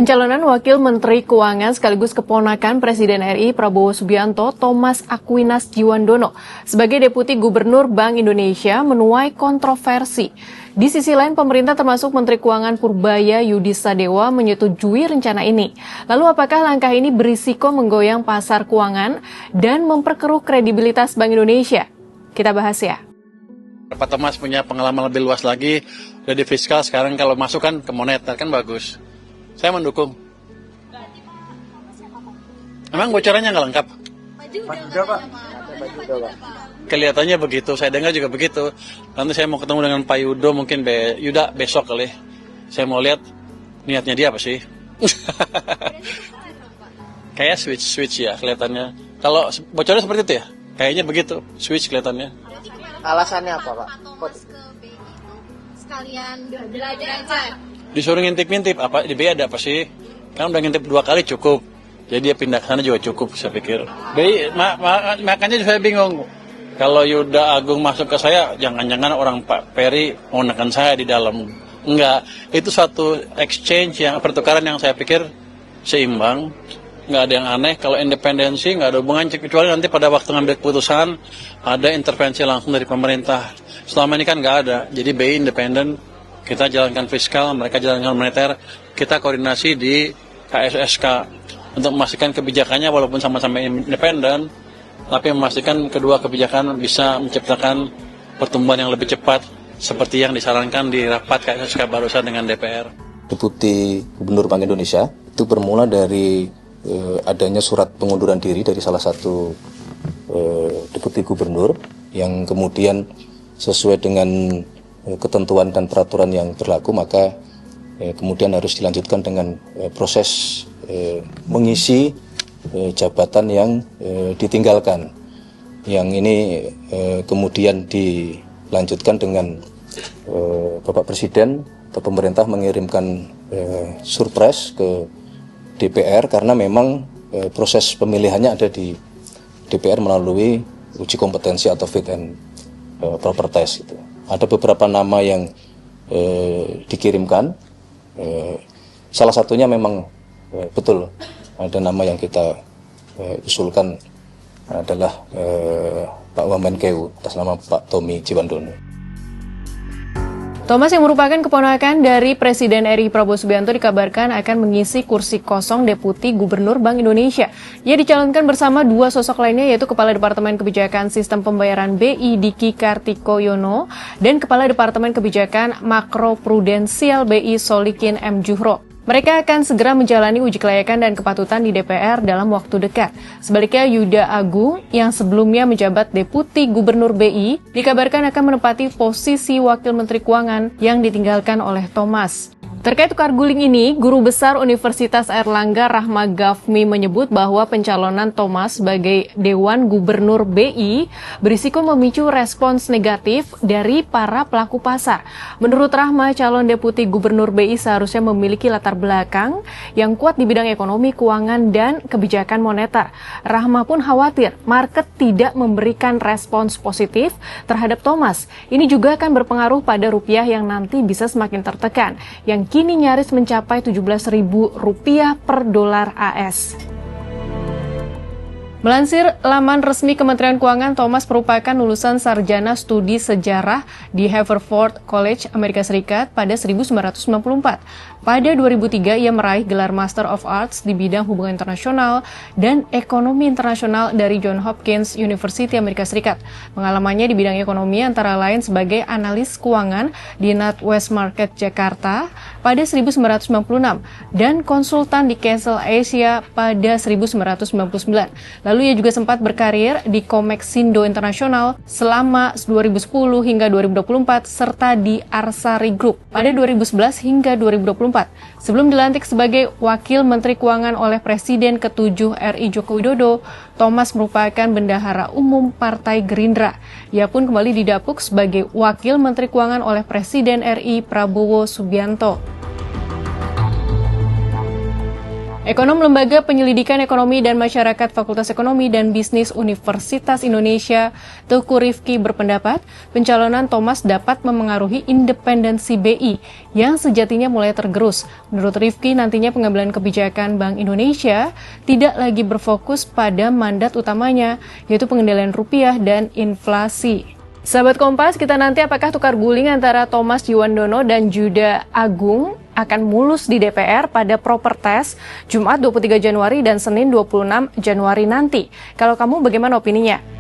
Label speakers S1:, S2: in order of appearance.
S1: Pencalonan Wakil Menteri Keuangan sekaligus keponakan Presiden RI Prabowo Subianto, Thomas Aquinas Jiwandono, sebagai Deputi Gubernur Bank Indonesia menuai kontroversi. Di sisi lain, pemerintah termasuk Menteri Keuangan Purbaya Yudisadewa menyetujui rencana ini. Lalu apakah langkah ini berisiko menggoyang pasar keuangan dan memperkeruh kredibilitas Bank Indonesia? Kita bahas ya.
S2: Pak Thomas punya pengalaman lebih luas lagi dari fiskal, sekarang kalau masuk kan ke moneter kan bagus. Saya mendukung. Emang bocorannya nggak lengkap?
S3: Juga, Pak.
S2: Kelihatannya begitu, saya dengar juga begitu. Nanti saya mau ketemu dengan Pak Yudo, mungkin Yuda besok kali. Saya mau lihat niatnya dia apa sih. Kayak switch ya kelihatannya. Kalau bocornya seperti itu ya? Kayaknya begitu, switch kelihatannya.
S3: Alasannya apa, Pak?
S4: Sekalian belajar.
S2: Disuruh ngintip-ngintip, apa di BI ada apa sih? Kan udah ngintip 2 kali cukup. Jadi dia pindah ke sana juga cukup, saya pikir. BI, makanya saya bingung. Kalau Yuda Agung masuk ke saya, jangan-jangan orang Pak Peri mau nekan saya di dalam. Enggak, itu suatu exchange, pertukaran yang saya pikir seimbang. Nggak ada yang aneh. Kalau independensi nggak ada hubungan, kecuali nanti pada waktu ngambil keputusan ada intervensi langsung dari pemerintah. Selama ini kan nggak ada. Jadi BI independen, kita jalankan fiskal, mereka jalankan moneter, kita koordinasi di KSSK untuk memastikan kebijakannya walaupun sama-sama independen, tapi memastikan kedua kebijakan bisa menciptakan pertumbuhan yang lebih cepat seperti yang disarankan di rapat KSSK barusan dengan DPR.
S5: Deputi Gubernur Bank Indonesia itu bermula dari adanya surat pengunduran diri dari salah satu Deputi Gubernur yang kemudian sesuai dengan ketentuan dan peraturan yang berlaku, maka kemudian harus dilanjutkan dengan proses mengisi jabatan yang ditinggalkan. Yang ini kemudian dilanjutkan dengan Bapak Presiden atau pemerintah mengirimkan surprise ke DPR karena memang proses pemilihannya ada di DPR melalui uji kompetensi atau fit and proper test gitu. Ada beberapa nama yang dikirimkan, salah satunya memang betul ada nama yang kita usulkan adalah Pak Wamenkeu atas nama Pak Tommy Jiwandono.
S1: Thomas yang merupakan keponakan dari Presiden RI Prabowo Subianto dikabarkan akan mengisi kursi kosong Deputi Gubernur Bank Indonesia. Ia dicalonkan bersama 2 sosok lainnya, yaitu Kepala Departemen Kebijakan Sistem Pembayaran BI Diki Kartikoyono dan Kepala Departemen Kebijakan Makro Prudensial BI Solikin M. Juhro. Mereka akan segera menjalani uji kelayakan dan kepatutan di DPR dalam waktu dekat. Sebaliknya Yuda Agung yang sebelumnya menjabat Deputi Gubernur BI dikabarkan akan menempati posisi Wakil Menteri Keuangan yang ditinggalkan oleh Thomas. Terkait tukar guling ini, Guru Besar Universitas Airlangga Rahma Gafmi menyebut bahwa pencalonan Thomas sebagai Dewan Gubernur BI berisiko memicu respons negatif dari para pelaku pasar. Menurut Rahma, calon Deputi Gubernur BI seharusnya memiliki latar belakang yang kuat di bidang ekonomi, keuangan, dan kebijakan moneter. Rahma pun khawatir market tidak memberikan respons positif terhadap Thomas. Ini juga akan berpengaruh pada rupiah yang nanti bisa semakin tertekan, yang kini nyaris mencapai Rp17.000 per dolar AS. Melansir laman resmi Kementerian Keuangan, Thomas merupakan lulusan sarjana studi sejarah di Haverford College, Amerika Serikat pada 1994. Pada 2003, ia meraih gelar Master of Arts di bidang hubungan internasional dan ekonomi internasional dari Johns Hopkins University, Amerika Serikat. Pengalamannya di bidang ekonomi antara lain sebagai analis keuangan di NatWest Market Jakarta pada 1996 dan konsultan di Castle Asia pada 1999. Lalu ia juga sempat berkarir di Comexindo Internasional selama 2010 hingga 2024 serta di Arsari Group pada 2011 hingga 2024. Sebelum dilantik sebagai Wakil Menteri Keuangan oleh Presiden ke-7 RI Joko Widodo, Thomas merupakan bendahara umum Partai Gerindra. Ia pun kembali didapuk sebagai Wakil Menteri Keuangan oleh Presiden RI Prabowo Subianto. Ekonom Lembaga Penyelidikan Ekonomi dan Masyarakat Fakultas Ekonomi dan Bisnis Universitas Indonesia, Teuku Rifki berpendapat pencalonan Thomas dapat memengaruhi independensi BI yang sejatinya mulai tergerus. Menurut Rifki, nantinya pengambilan kebijakan Bank Indonesia tidak lagi berfokus pada mandat utamanya, yaitu pengendalian rupiah dan inflasi. Sahabat Kompas, kita nanti apakah tukar guling antara Thomas Yuwandono dan Juda Agung akan mulus di DPR pada proper test Jumat 23 Januari dan Senin 26 Januari nanti. Kalau kamu bagaimana opininya?